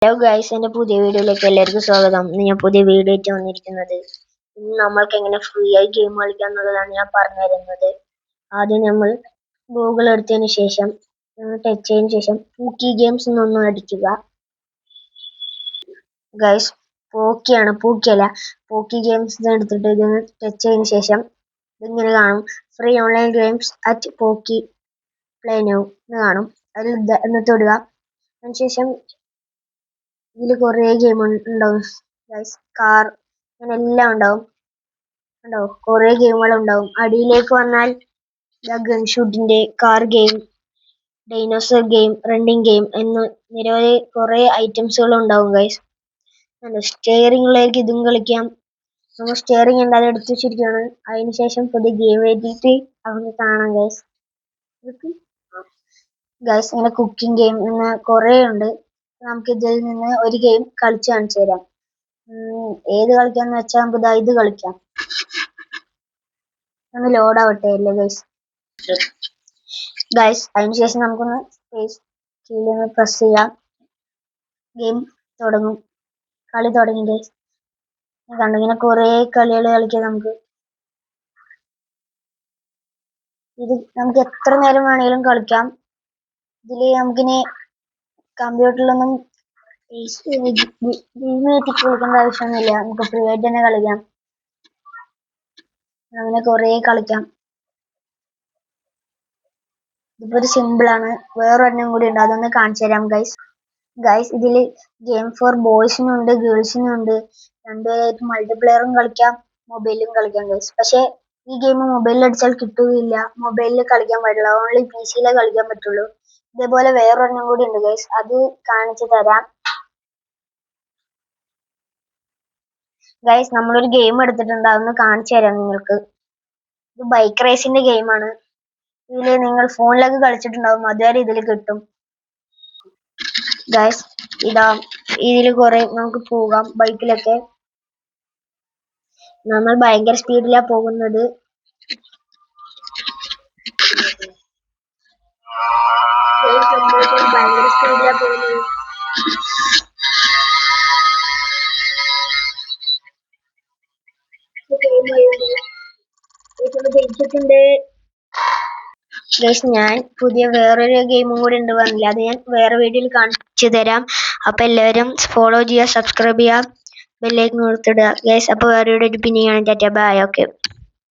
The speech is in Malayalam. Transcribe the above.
ഹലോ ഗൈസ്, എൻ്റെ പുതിയ വീഡിയോയിലേക്ക് എല്ലാവർക്കും സ്വാഗതം. ഇന്ന് ഞാൻ പുതിയ വീഡിയോ ആയിട്ട് വന്നിരിക്കുന്നത്. ഇന്ന് നമ്മൾക്ക് എങ്ങനെ ഫ്രീ ആയി ഗെയിം കളിക്കാം എന്നുള്ളതാണ് ഞാൻ പറഞ്ഞു തരുന്നത്. ആദ്യം നമ്മൾ ഗൂഗിൾ എടുത്തതിന് ശേഷം ടച്ച് ചെയ്തതിന് ശേഷം പൂക്കി ഗെയിംസ് എന്നൊന്ന് അടിക്കുക. ഗൈസ്, പൂക്കിയല്ല, പൂക്കി ഗെയിംസ് എടുത്തിട്ട് ഇതൊന്ന് ടച്ച് ചെയ്തതിന് ശേഷം ഇതിങ്ങനെ കാണും, free online games at Poki play now എന്ന് കാണും. അതിൽ ഒന്ന് തൊടുക. അതിനുശേഷം ഇതിൽ കുറേ ഗെയിം ഉണ്ടാവും ഗൈസ്. കാർ അങ്ങനെ എല്ലാം ഉണ്ടാവും. കുറേ ഗെയിമുകൾ ഉണ്ടാവും. അടിയിലേക്ക് വന്നാൽ ഗൺ ഷൂട്ടിന്റെ, car game, dinosaur game, running game എന്ന് നിരവധി കുറേ ഐറ്റംസുകൾ ഉണ്ടാവും ഗൈസ്. സ്റ്റിയറിംഗിലേക്ക് ഇതും കളിക്കാം. നമ്മൾ സ്റ്റിയറിംഗ് ഉണ്ട്, അത് എടുത്ത് വെച്ചിരിക്കുകയാണ്. അതിനുശേഷം പുതിയ ഗെയിം എഴുതിയിട്ട് അവിടെ കാണാം ഗൈസ്. ഇങ്ങനെ കുക്കിംഗ് ഗെയിം എന്ന് കുറേ ഉണ്ട്. നമുക്ക് ഇതിൽ നിന്ന് ഒരു ഗെയിം കളിച്ച് കാണിച്ചു തരാം. ഏത് കളിക്കാന്ന് വെച്ചാൽ നമുക്ക് ഇത് കളിക്കാം. ഒന്ന് ലോഡ് ആവട്ടെ അല്ലേ ഗൈസ്. അതിനുശേഷം നമുക്കൊന്ന് സ്പേസ് കീഴിൽ പ്രസ് ചെയ്യാം. ഗെയിം തുടങ്ങും. കളി തുടങ്ങി ഗൈസ്. കണ്ടു, ഇങ്ങനെ കുറേ കളികൾ കളിക്കാം നമുക്ക്. ഇത് നമുക്ക് എത്ര നേരം വേണമെങ്കിലും കളിക്കാം. ഇതിൽ നമുക്കിനി കമ്പ്യൂട്ടറിലൊന്നും കളിക്കേണ്ട ആവശ്യമൊന്നുമില്ല. നമുക്ക് ഫ്രീ ആയിട്ട് തന്നെ കളിക്കാം. അങ്ങനെ കുറേ കളിക്കാം. ഇതിപ്പോ ഒരു സിമ്പിൾ ആണ്. വേറൊരെണ്ണം കൂടി ഉണ്ട്, അതൊന്ന് കാണിച്ചു തരാം ഗൈസ്. ഇതിൽ ഗെയിം ഫോർ ബോയ്സിനും ഉണ്ട് ഗേൾസിനും ഉണ്ട്. രണ്ടുപേരായിട്ട് മൾട്ടിപ്ലെയറും കളിക്കാം, മൊബൈലിലും കളിക്കാം ഗൈസ്. പക്ഷെ ഈ ഗെയിം മൊബൈലിൽ അടിച്ചാൽ കിട്ടുകയില്ല, മൊബൈലിൽ കളിക്കാൻ പറ്റില്ല, ഓൺലി PC-യിലേ കളിക്കാൻ പറ്റുള്ളൂ. ഇതേപോലെ വേറൊരെണ്ണം കൂടി ഉണ്ട് ഗൈസ്, അത് കാണിച്ചു തരാം ഗൈസ്. നമ്മളൊരു ഗെയിം എടുത്തിട്ടുണ്ട്, അതൊന്ന് കാണിച്ചു തരാം നിങ്ങൾക്ക്. ഇത് ബൈക്ക് റേസിന്റെ ഗെയിമാണ്. ഇതില് നിങ്ങൾ ഫോണിലൊക്കെ കളിച്ചിട്ടുണ്ടാവും, അതുവരെ ഇതിൽ കിട്ടും ഗൈസ്. ഇതില് കുറെ നമുക്ക് പോകാം ബൈക്കിലൊക്കെ. നമ്മൾ ഭയങ്കര സ്പീഡിലാ പോകുന്നത്. ഭയങ്കര സ്പീഡിലാ പോകുന്നത്. ജയിച്ചിട്ടുണ്ട് ഗൈസ്. ഞാൻ പുതിയ വേറൊരു ഗെയിമും കൂടി ഉണ്ട് പറഞ്ഞില്ല, അത് ഞാൻ വേറെ വീഡിയോയിൽ കാണിച്ചു തരാം. അപ്പൊ എല്ലാവരും ഫോളോ ചെയ്യുക, സബ്സ്ക്രൈബ് ചെയ്യുക, ബെല്ലൈക്കൺ കൊടുത്തിടുക ഗൈസ്. അപ്പൊ വേറെ വീഡിയോ പിന്നെ കാണാം. ടാറ്റാ, ബൈ. ഓക്കെ.